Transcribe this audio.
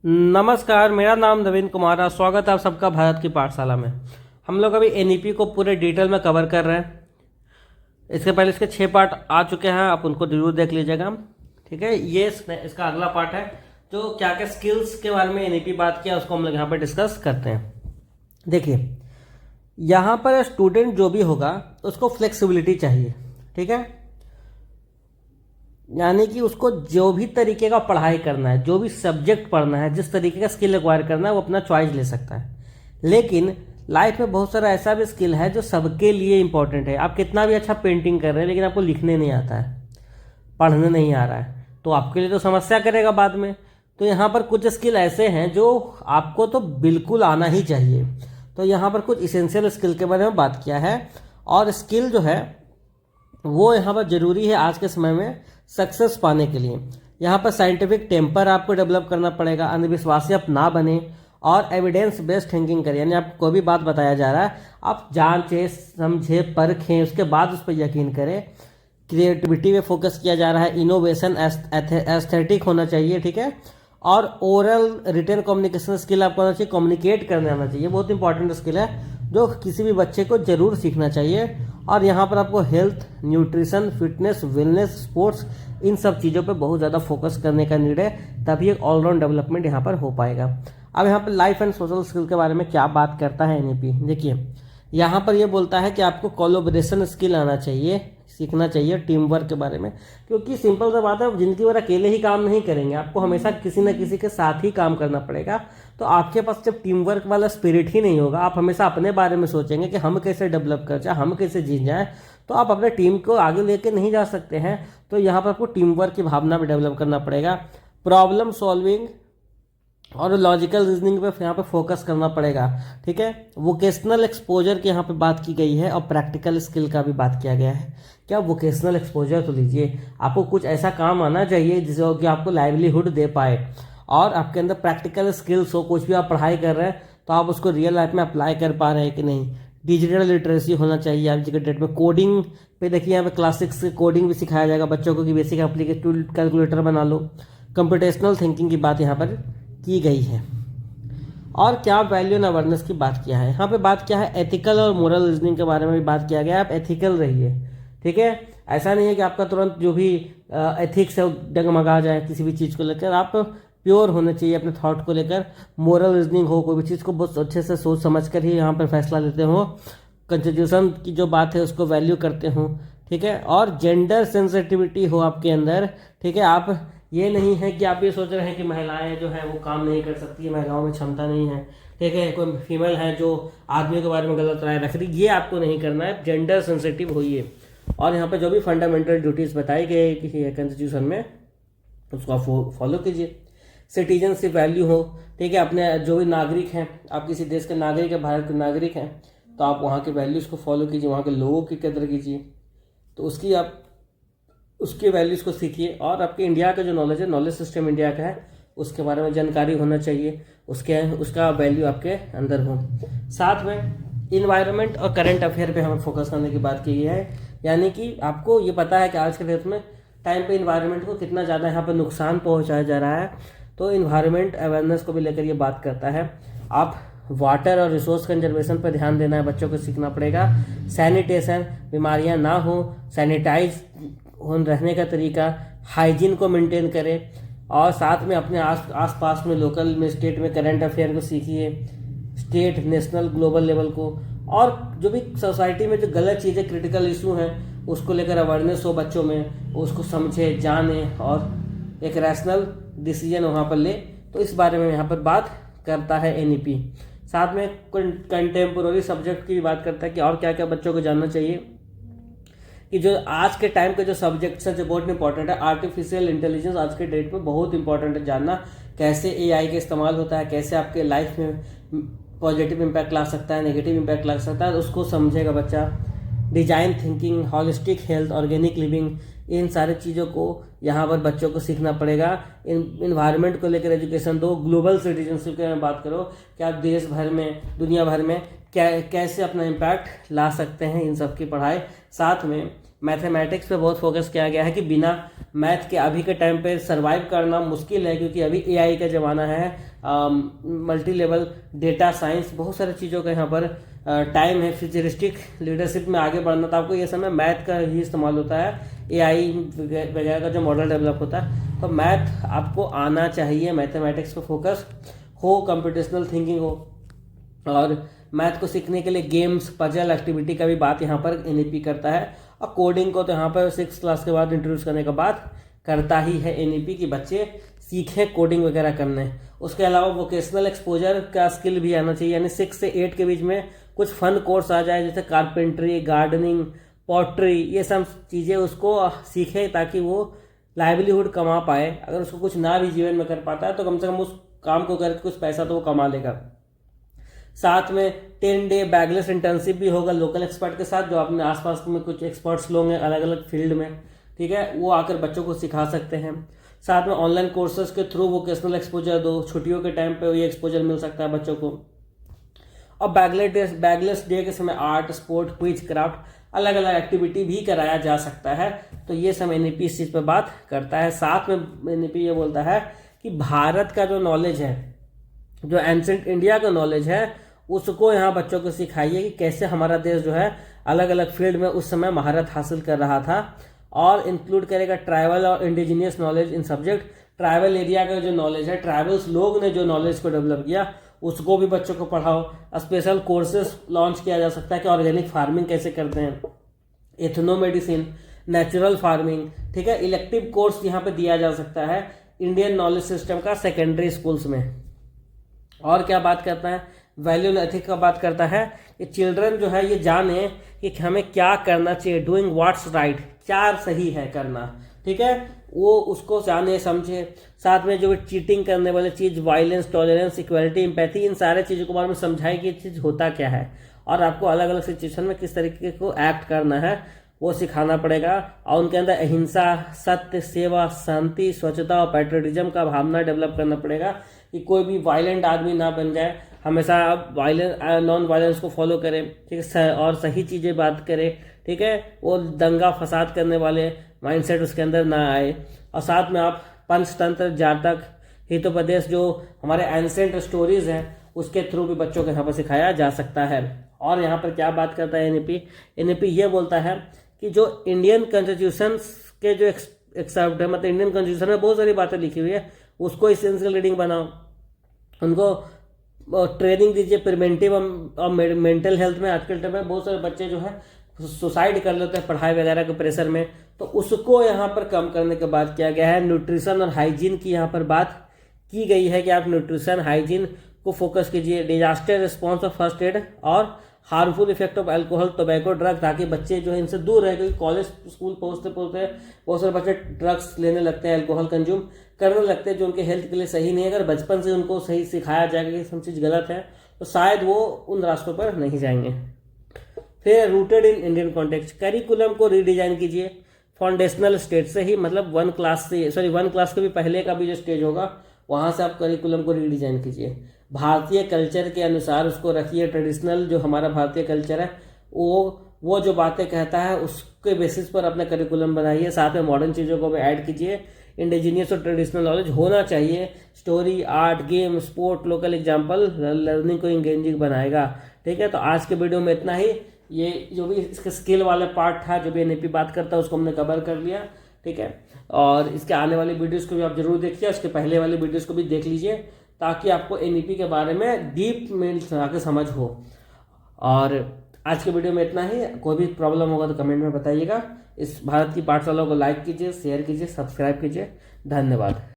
नमस्कार, मेरा नाम नवीन कुमार है। स्वागत है आप सबका भारत की पाठशाला में। हम लोग अभी एनईपी को पूरे डिटेल में कवर कर रहे हैं। इसके पहले इसके 6 पार्ट आ चुके हैं, आप उनको जरूर देख लीजिएगा। ठीक है, ये इसका अगला पार्ट है जो क्या क्या स्किल्स के बारे में एनईपी बात किया उसको हम लोग यहाँ पर डिस्कस करते हैं। देखिए, यहाँ पर स्टूडेंट जो भी होगा उसको फ्लेक्सिबिलिटी चाहिए। ठीक है, यानी कि उसको जो भी तरीके का पढ़ाई करना है, जो भी सब्जेक्ट पढ़ना है, जिस तरीके का स्किल एक्वायर करना है वो अपना चॉइस ले सकता है। लेकिन लाइफ में बहुत सारा ऐसा भी स्किल है जो सबके लिए इंपॉर्टेंट है। आप कितना भी अच्छा पेंटिंग कर रहे हैं लेकिन आपको लिखने नहीं आता है, पढ़ने नहीं आ रहा है, तो आपके लिए तो समस्या करेगा बाद में। तो यहाँ पर कुछ स्किल ऐसे हैं जो आपको तो बिल्कुल आना ही चाहिए। तो यहाँ पर कुछ इसेंशियल स्किल के बारे में बात किया है, और स्किल जो है वो यहाँ पर ज़रूरी है आज के समय में सक्सेस पाने के लिए। यहाँ पर साइंटिफिक टेम्पर आपको डेवलप करना पड़ेगा, अंधविश्वासी आप ना बने, और एविडेंस बेस्ड थिंकिंग करें। यानी आपको कोई भी बात बताया जा रहा है आप जांचें, समझें, परखें, उसके बाद उस पर यकीन करें। क्रिएटिविटी पे फोकस किया जा रहा है, इनोवेशन, एस्थेटिक होना चाहिए। ठीक है, और ओरल रिटन कम्युनिकेशन स्किल आपको आना चाहिए, कम्युनिकेट करने आना चाहिए। बहुत इंपॉर्टेंट स्किल है जो किसी भी बच्चे को जरूर सीखना चाहिए। और यहाँ पर आपको health, nutrition, fitness, wellness, sports, इन सब चीज़ों पे बहुत ज़्यादा फोकस करने का नीड है, तभी एक ऑलराउंड डेवलपमेंट यहाँ पर हो पाएगा। अब यहाँ पर लाइफ एंड सोशल स्किल के बारे में क्या बात करता है एनईपी, देखिए यहाँ पर ये बोलता है कि आपको कोलैबोरेशन स्किल आना चाहिए, सीखना चाहिए, टीम वर्क के बारे में। क्योंकि सिंपल सा बात है, जिंदगी भर अकेले ही काम नहीं करेंगे, आपको हमेशा किसी न किसी के साथ ही काम करना पड़ेगा। तो आपके पास जब टीम वर्क वाला स्पिरिट ही नहीं होगा, आप हमेशा अपने बारे में सोचेंगे कि हम कैसे डेवलप कर जाए, हम कैसे जीत जाएं, तो आप अपने टीम को आगे लेके नहीं जा सकते हैं। तो यहाँ पर आपको टीम वर्क की भावना भी डेवलप करना पड़ेगा, प्रॉब्लम सॉल्विंग और लॉजिकल रीजनिंग पे यहाँ पे फोकस करना पड़ेगा। ठीक है, वोकेशनल एक्सपोजर की यहाँ पे बात की गई है, और प्रैक्टिकल स्किल का भी बात किया गया है। क्या वोकेशनल एक्सपोजर तो लीजिए, आपको कुछ ऐसा काम आना चाहिए जिससे कि आपको लाइवलीहुड दे पाए, और आपके अंदर प्रैक्टिकल स्किल्स हो। कुछ भी आप पढ़ाई कर रहे हैं तो आप उसको रियल लाइफ में अप्लाई कर पा रहे हैं कि नहीं। डिजिटल लिटरेसी होना चाहिए आज के डेट में। कोडिंग पे देखिए, यहाँ पे क्लास 6 से कोडिंग भी सिखाया जाएगा बच्चों को कि बेसिक एप्लीकेशन कैलकुलेटर बना लो। कंप्यूटेशनल थिंकिंग की बात यहाँ पर की गई है। और क्या वैल्यू एंड अवेयरनेस की बात किया है, यहाँ पे बात किया है एथिकल और मोरल रीजनिंग के बारे में भी बात किया गया है। आप एथिकल रहिए। ठीक है, ऐसा नहीं है कि आपका तुरंत जो भी एथिक्स है डगमगा जाए किसी भी चीज़ को लेकर। आप प्योर होने चाहिए अपने थॉट को लेकर। मोरल रीजनिंग हो, कोई भी चीज़ को बहुत अच्छे से सोच समझ कर ही यहाँ पर फैसला लेते हो। कॉन्स्टिट्यूशन की जो बात है उसको वैल्यू करते हो। ठीक है, और जेंडर सेंसिटिविटी हो आपके अंदर। ठीक है, आप ये नहीं है कि आप ये सोच रहे हैं कि महिलाएं जो है वो काम नहीं कर सकती, महिलाओं में क्षमता नहीं है। ठीक है, कोई फीमेल है जो आदमियों के बारे में गलत राय रख रही, ये आपको नहीं करना है। जेंडर सेंसिटिव होइए, और यहाँ पे जो भी फंडामेंटल ड्यूटीज बताई गई है कॉन्स्टिट्यूशन में उसको आप फॉलो कीजिए। सिटीजनशिप वैल्यू हो। ठीक है, अपने जो भी नागरिक हैं, आप किसी देश के नागरिक हैं, भारत के नागरिक हैं, तो आप वहाँ के वैल्यूज़ को फॉलो कीजिए, वहाँ के लोगों की कदर कीजिए, तो उसके वैल्यूज़ को सीखिए। और आपके इंडिया का जो नॉलेज है, नॉलेज सिस्टम इंडिया का है, उसके बारे में जानकारी होना चाहिए, उसका वैल्यू आपके अंदर हो। साथ में इन्वायरमेंट और करंट अफेयर पे हमें फोकस करने की बात की है। यानी कि आपको ये पता है कि आज के डेट में टाइम पे इन्वायरमेंट को कितना ज़्यादा यहाँ पर नुकसान पहुँचाया जा रहा है, तो इन्वायरमेंट अवेयरनेस को भी लेकर ये बात करता है। आप वाटर और रिसोर्स कंजर्वेशन पर ध्यान देना है, बच्चों को सीखना पड़ेगा। सैनिटेशन, बीमारियां ना हो, सैनिटाइज रहने का तरीका, हाइजीन को मेंटेन करें, और साथ में अपने आस पास में, लोकल में, स्टेट में करंट अफेयर को सीखिए, स्टेट, नेशनल, ग्लोबल लेवल को। और जो भी सोसाइटी में जो गलत चीज़ें, क्रिटिकल इशू हैं, उसको लेकर अवेयरनेस हो बच्चों में, उसको समझे, जाने, और एक रैशनल डिसीजन वहाँ पर ले। तो इस बारे में यहाँ पर बात करता है एनईपी। साथ में कंटेम्पोररी सब्जेक्ट की भी बात करता है कि और क्या क्या बच्चों को जानना चाहिए, कि जो आज के टाइम के जो सब्जेक्ट्स हैं जो बहुत इंपॉर्टेंट है। आर्टिफिशियल इंटेलिजेंस आज के डेट में बहुत इंपॉर्टेंट है जानना, कैसे एआई का इस्तेमाल होता है, कैसे आपके लाइफ में पॉजिटिव इम्पैक्ट ला सकता है, नेगेटिव इम्पैक्ट ला सकता है, उसको समझेगा बच्चा। Design thinking, holistic health, organic living, इन सारी चीज़ों को यहाँ पर बच्चों को सीखना पड़ेगा। इन्वायरमेंट को लेकर एजुकेशन दो। ग्लोबल सिटीजनशिप की बात करो कि आप देश भर में, दुनिया भर में कैसे अपना इम्पैक्ट ला सकते हैं, इन सब की पढ़ाई। साथ में मैथमेटिक्स पे बहुत फोकस किया गया है कि बिना मैथ के अभी के टाइम पे सरवाइव करना मुश्किल है, क्योंकि अभी एआई का ज़माना है, मल्टी लेवल डेटा साइंस, बहुत सारी चीज़ों का यहाँ पर टाइम है। फ्यूचरिस्टिक लीडरशिप में आगे बढ़ना, तो आपको ये समय मैथ का ही इस्तेमाल होता है, एआई वगैरह का जो मॉडल डेवलप होता है। तो मैथ आपको आना चाहिए, मैथमेटिक्स पे फोकस हो, कंप्यूटेशनल थिंकिंग हो, और मैथ को सीखने के लिए गेम्स, पजल, एक्टिविटी का भी बात यहाँ पर एनईपी करता है। और कोडिंग को तो यहाँ पर 6 क्लास के बाद इंट्रोड्यूस करने के बाद करता ही है एनईपी कि बच्चे सीखें कोडिंग वगैरह करने। उसके अलावा वोकेशनल एक्सपोजर का स्किल भी आना चाहिए, यानी 6 से 8 के बीच में कुछ फन कोर्स आ जाए, जैसे कारपेंट्री, गार्डनिंग, पॉटरी, ये सब चीज़ें उसको सीखे ताकि वो लाइवलीहुड कमा पाए। अगर उसको कुछ ना भी जीवन में कर पाता है तो कम से कम उस काम को करके कुछ पैसा तो वो कमा लेगा। साथ में 10 डे बैगलेस इंटर्नशिप भी होगा लोकल एक्सपर्ट के साथ, जो अपने आसपास में कुछ एक्सपर्ट्स लोग हैं अलग अलग फील्ड में, ठीक है, वो आकर बच्चों को सिखा सकते हैं। साथ में ऑनलाइन कोर्सेज के थ्रू वोकेशनल एक्सपोजर दो, छुट्टियों के टाइम पे ये एक्सपोजर मिल सकता है बच्चों को। और बैगलेस डे के समय आर्ट, स्पोर्ट, क्विज, क्राफ्ट, अलग अलग एक्टिविटी भी कराया जा सकता है। तो ये सब एनईपी इस चीज़ पर बात करता है। साथ में एनईपी ये बोलता है कि भारत का जो नॉलेज है, जो एंशेंट इंडिया का नॉलेज है, उसको यहाँ बच्चों को सिखाइए कि कैसे हमारा देश जो है अलग अलग फील्ड में उस समय महारत हासिल कर रहा था। और इंक्लूड करेगा ट्राइबल और indigenous knowledge in subject. Tribal area का जो नॉलेज है, ट्राइबल्स लोग ने जो नॉलेज को डेवलप किया, उसको भी बच्चों को पढ़ाओ। स्पेशल कोर्सेज लॉन्च किया जा सकता है कि ऑर्गेनिक फार्मिंग कैसे करते हैं, एथनो मेडिसिन, नेचुरल फार्मिंग, ठीक है। इलेक्टिव कोर्स यहाँ पे दिया जा सकता है इंडियन नॉलेज सिस्टम का सेकेंडरी स्कूल्स में। और क्या बात करता है, वैल्यू एंड एथिक्स का बात करता है कि चिल्ड्रन जो है ये जाने कि हमें क्या करना चाहिए, डूइंग व्हाट्स राइट, क्या सही है करना, ठीक है, वो उसको जाने समझे। साथ में जो चीटिंग करने वाली चीज़, वायलेंस, टॉलरेंस, इक्वालिटी, एम्पैथी, इन सारे चीज़ों के बारे में समझाए कि ये चीज़ होता क्या है और आपको अलग अलग सिचुएशन में किस तरीके को एक्ट करना है वो सिखाना पड़ेगा। और उनके अंदर अहिंसा, सत्य, सेवा, शांति, स्वच्छता और पैट्रियटिज्म का भावना डेवलप करना पड़ेगा कि कोई भी वायलेंट आदमी ना बन जाए, हमेशा आप नॉन वायलेंस को फॉलो करें, ठीक है, और सही चीज़ें बात करें, ठीक है, वो दंगा फसाद करने वाले माइंडसेट उसके अंदर ना आए। और साथ में आप पंचतंत्र, जातक, हितोपदेश, जो हमारे एंसेंट स्टोरीज हैं, उसके थ्रू भी बच्चों को यहाँ पर सिखाया जा सकता है। और यहाँ पर क्या बात करता है एनईपी ये बोलता है कि जो इंडियन कॉन्स्टिट्यूशन के जो एक्सेप्ट है, मतलब इंडियन कॉन्स्टिट्यूशन में बहुत सारी बातें लिखी हुई है, उसको इसेंशियल रीडिंग बनाओ, उनको ट्रेनिंग दीजिए प्रिवेंटिव और मेंटल हेल्थ में। आजकल टाइम में बहुत सारे बच्चे जो है सुसाइड कर लेते हैं पढ़ाई वगैरह के प्रेशर में, तो उसको यहाँ पर कम करने के बाद किया गया है। न्यूट्रिशन और हाइजीन की यहाँ पर बात की गई है कि आप न्यूट्रिशन, हाइजीन को फोकस कीजिए। डिजास्टर रिस्पॉन्स और फर्स्ट एड और harmful effect of alcohol, tobacco, drug, ताकि बच्चे जो है इनसे दूर रहे, क्योंकि कॉलेज स्कूल पहुँचते पहुँचते बहुत सारे बच्चे ड्रग्स लेने लगते हैं, अल्कोहल कंज्यूम करने लगते हैं, जो उनके हेल्थ के लिए सही नहीं है। अगर बचपन से उनको सही सिखाया जाएगा कि सब चीज़ गलत है, तो शायद वो उन रास्तों पर नहीं जाएंगे। फिर rooted in Indian context, curriculum को रीडिजाइन कीजिए फाउंडेशनल स्टेज से ही, मतलब 1 क्लास के भी पहले का भी जो स्टेज होगा वहाँ से आप करिकुलम को रीडिजाइन कीजिए। भारतीय कल्चर के अनुसार उसको रखिए, ट्रेडिशनल जो हमारा भारतीय कल्चर है वो जो बातें कहता है उसके बेसिस पर अपना करिकुलम बनाइए। साथ में मॉडर्न चीज़ों को भी ऐड कीजिए। इंडिजीनियस और ट्रेडिशनल नॉलेज होना चाहिए। Story, art, game, sport, local example learning को इंगेजिंग बनाएगा। ठीक है, तो आज के वीडियो में इतना ही। ये जो भी इसके स्किल वाला पार्ट था, जो भी एनईपी बात करता है, उसको हमने कवर कर लिया। ठीक है, और इसके आने वाली वीडियोस को भी आप जरूर देखिए, उसके पहले वाली वीडियोस को भी देख लीजिए, ताकि आपको एनईपी के बारे में डीप में आके समझ हो। और आज के वीडियो में इतना ही। कोई भी प्रॉब्लम होगा तो कमेंट में बताइएगा। इस भारत की पाठशाला को लाइक कीजिए, शेयर कीजिए, सब्सक्राइब कीजिए। धन्यवाद।